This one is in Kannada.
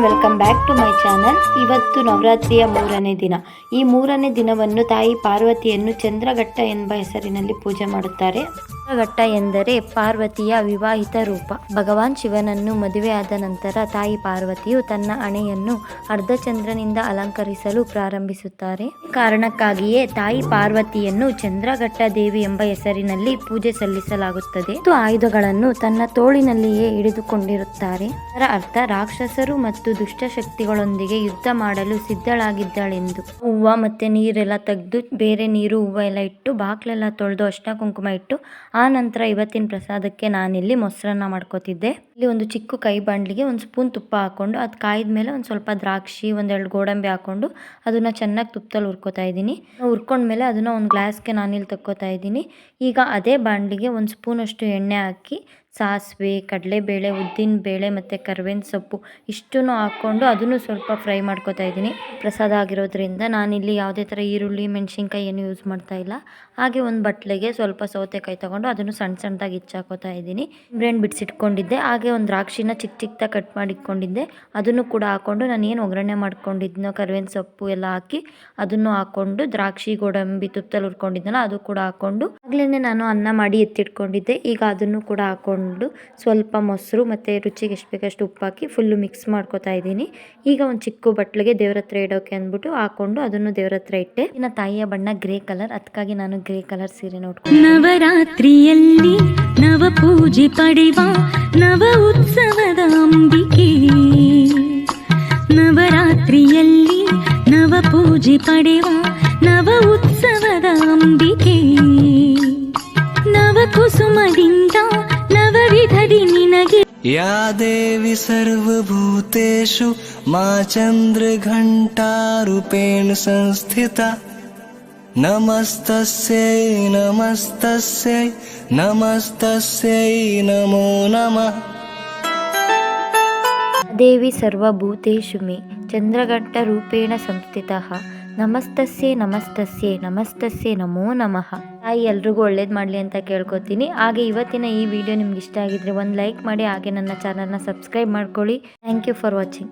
Everyone, welcome back to my channel. ಇವತ್ತು ನವರಾತ್ರಿಯ 3ನೇ ದಿನ. ಈ 3ನೇ ದಿನವನ್ನು ತಾಯಿ ಪಾರ್ವತಿಯನ್ನು ಚಂದ್ರಘಟ್ಟ ಎಂಬ ಹೆಸರಿನಲ್ಲಿ ಪೂಜೆ ಮಾಡುತ್ತಾರೆ. ಚಂದ್ರಘಟ್ಟ ಎಂದರೆ ಪಾರ್ವತಿಯ ವಿವಾಹಿತ ರೂಪ. ಭಗವಾನ್ ಶಿವನನ್ನು ಮದುವೆಯಾದ ನಂತರ ತಾಯಿ ಪಾರ್ವತಿಯು ತನ್ನ ಹಣೆಯನ್ನು ಅರ್ಧಚಂದ್ರನಿಂದ ಅಲಂಕರಿಸಲು ಪ್ರಾರಂಭಿಸುತ್ತಾರೆ. ಕಾರಣಕ್ಕಾಗಿಯೇ ತಾಯಿ ಪಾರ್ವತಿಯನ್ನು ಚಂದ್ರಘಟ್ಟ ದೇವಿ ಎಂಬ ಹೆಸರಿನಲ್ಲಿ ಪೂಜೆ ಸಲ್ಲಿಸಲಾಗುತ್ತದೆ. ಆಯುಧಗಳನ್ನು ತನ್ನ ತೋಳಿನಲ್ಲಿಯೇ ಹಿಡಿದುಕೊಂಡಿರುತ್ತಾರೆ. ಅದರ ಅರ್ಥ ರಾಕ್ಷಸರು ಮತ್ತು ದುಷ್ಟಶಕ್ತಿಗಳೊಂದಿಗೆ ಯುದ್ಧ ಮಾಡಲು ಸಿದ್ಧಳಾಗಿದ್ದಳೆಂದು. ಹೂವು ಮತ್ತೆ ನೀರೆಲ್ಲ ತೆಗೆದು ಬೇರೆ ನೀರು ಹೂವು ಎಲ್ಲ ಇಟ್ಟು ಬಾಕ್ಲೆಲ್ಲ ತೊಳೆದು ಅರ್ಶಿನ ಕುಂಕುಮ ಇಟ್ಟು ಆ ನಂತರ ಇವತ್ತಿನ ಪ್ರಸಾದಕ್ಕೆ ನಾನಿಲ್ಲಿ ಮೊಸರನ್ನ ಮಾಡ್ಕೋತಿದ್ದೆ. ಇಲ್ಲಿ ಒಂದು ಚಿಕ್ಕ ಕೈ ಬಾಂಡ್ಲಿಗೆ ಒಂದು ಸ್ಪೂನ್ ತುಪ್ಪ ಹಾಕೊಂಡು ಅದು ಕಾಯ್ದ ಮೇಲೆ ಒಂದು ಸ್ವಲ್ಪ ದ್ರಾಕ್ಷಿ ಒಂದೆರಡು ಗೋಡಂಬಿ ಹಾಕೊಂಡು ಅದನ್ನ ಚೆನ್ನಾಗಿ ತುಪ್ಪದಲ್ಲಿ ಹುರ್ಕೋತಾ ಇದ್ದೀನಿ. ಹುರ್ಕೊಂಡ್ಮೇಲೆ ಅದನ್ನ ಒಂದು ಗ್ಲಾಸ್ಗೆ ನಾನಿಲ್ಲಿ ತಕ್ಕೋತಾ ಇದ್ದೀನಿ. ಈಗ ಅದೇ ಬಾಂಡ್ಲಿಗೆ ಒಂದು ಸ್ಪೂನ್ ಅಷ್ಟು ಎಣ್ಣೆ ಹಾಕಿ ಸಾಸಿವೆ, ಕಡಲೆಬೇಳೆ, ಉದ್ದಿನ ಬೇಳೆ ಮತ್ತು ಕರ್ಬೇವಿನ ಸೊಪ್ಪು ಇಷ್ಟನ್ನು ಹಾಕ್ಕೊಂಡು ಅದನ್ನು ಸ್ವಲ್ಪ ಫ್ರೈ ಮಾಡ್ಕೊತಾ ಇದ್ದೀನಿ. ಪ್ರಸಾದ ಆಗಿರೋದ್ರಿಂದ ನಾನಿಲ್ಲಿ ಯಾವುದೇ ಥರ ಈರುಳ್ಳಿ ಮೆಣಸಿನ್ಕಾಯಿ ಏನು ಯೂಸ್ ಮಾಡ್ತಾ ಇಲ್ಲ. ಹಾಗೆ ಒಂದು ಬಟ್ಲಿಗೆ ಸ್ವಲ್ಪ ಸೌತೆಕಾಯಿ ತೊಗೊಂಡು ಅದನ್ನು ಸಣ್ಣ ಸಣ್ಣದಾಗಿ ಹೆಚ್ಚಾಕೋತಾ ಇದ್ದೀನಿ. ಬ್ರೆಂಡ್ ಬಿಡಿಸಿಟ್ಕೊಂಡಿದ್ದೆ. ಹಾಗೆ ಒಂದು ದ್ರಾಕ್ಷಿನ ಚಿಕ್ಕ ಚಿಕ್ಕದಾಗಿ ಕಟ್ ಮಾಡಿ ಇಟ್ಕೊಂಡಿದ್ದೆ. ಅದನ್ನು ಕೂಡ ಹಾಕ್ಕೊಂಡು ನಾನು ಏನು ಒಗ್ಗರಣೆ ಮಾಡ್ಕೊಂಡಿದ್ನೋ ಕರ್ಬೇವಿನ ಸೊಪ್ಪು ಎಲ್ಲ ಹಾಕಿ ಅದನ್ನು ಹಾಕ್ಕೊಂಡು ದ್ರಾಕ್ಷಿ ಗೋಡಂಬಿ ತುಪ್ಪದಲ್ಲಿ ಹುರ್ಕೊಂಡಿದ್ನಲ್ಲ ಅದು ಕೂಡ ಹಾಕ್ಕೊಂಡು ಆಗ್ಲೇ ನಾನು ಅನ್ನ ಮಾಡಿ ಎತ್ತಿಟ್ಕೊಂಡಿದ್ದೆ. ಈಗ ಅದನ್ನು ಕೂಡ ಹಾಕ್ಕೊಂಡು ಸ್ವಲ್ಪ ಮೊಸರು ಮತ್ತು ರುಚಿಗೆ ಎಷ್ಟು ಬೇಕಷ್ಟು ಉಪ್ಪು ಹಾಕಿ ಫುಲ್ಲು ಮಿಕ್ಸ್ ಮಾಡ್ಕೊತಾ ಇದ್ದೀನಿ. ಈಗ ಒಂದು ಚಿಕ್ಕ ಬಟ್ಲಿಗೆ ದೇವ್ರ ಹತ್ರ ಇಡೋಕೆ ಅಂದ್ಬಿಟ್ಟು ಹಾಕೊಂಡು ಅದನ್ನು ದೇವ್ರ ಹತ್ರ ಇಟ್ಟೆ. ಇನ್ನು ತಾಯಿಯ ಬಣ್ಣ ಗ್ರೇ ಕಲರ್, ಅದಕ್ಕಾಗಿ ನಾನು ಗ್ರೇ ಕಲರ್ ಸೀರೆ ನೋಡ್ಕೊಂಡು ನವರಾತ್ರಿಯಲ್ಲಿ ನವ ಪೂಜೆ ಪಡೆವ ನವ ಉತ್ಸವದ ಅಂಬಿಕೆ. ನವರಾತ್ರಿಯಲ್ಲಿ ನವ ಪೂಜೆ ಪಡೆವ ನವ ಉತ್ಸವದ ಅಂಬಿಕೆ. ನವ ಕುಸುಮದಿಂದ ನವವಿಧದಿ ನಿನಗೆ. या देवी सर्वभूतेषु मा चन्द्रघण्टारूपेण संस्थिता. नमस्तस्यै नमस्तस्यै नमस्तस्यै नमो नमः. ದೇವಿ ಸರ್ವಭೂತೇಷು ಮೇ ಚಂದ್ರಘಟ್ಟ ರೂಪೇಣ ಸಂಸ್ಥಿತಃ. ನಮಸ್ತಸ್ಯೆ ನಮಸ್ತಸ್ಯೆ ನಮಸ್ತಸ್ಯೆ ನಮೋ ನಮಃ. ತಾಯಿ ಎಲ್ರಿಗೂ ಒಳ್ಳೇದು ಮಾಡಲಿ ಅಂತ ಕೇಳ್ಕೊತೀನಿ. ಹಾಗೆ ಇವತ್ತಿನ ಈ ವಿಡಿಯೋ ನಿಮ್ಗೆ ಇಷ್ಟ ಆಗಿದ್ರೆ ಒಂದು ಲೈಕ್ ಮಾಡಿ, ಹಾಗೆ ನನ್ನ ಚಾನಲ್ನ ಸಬ್ಸ್ಕ್ರೈಬ್ ಮಾಡ್ಕೊಳ್ಳಿ. Thank you for watching.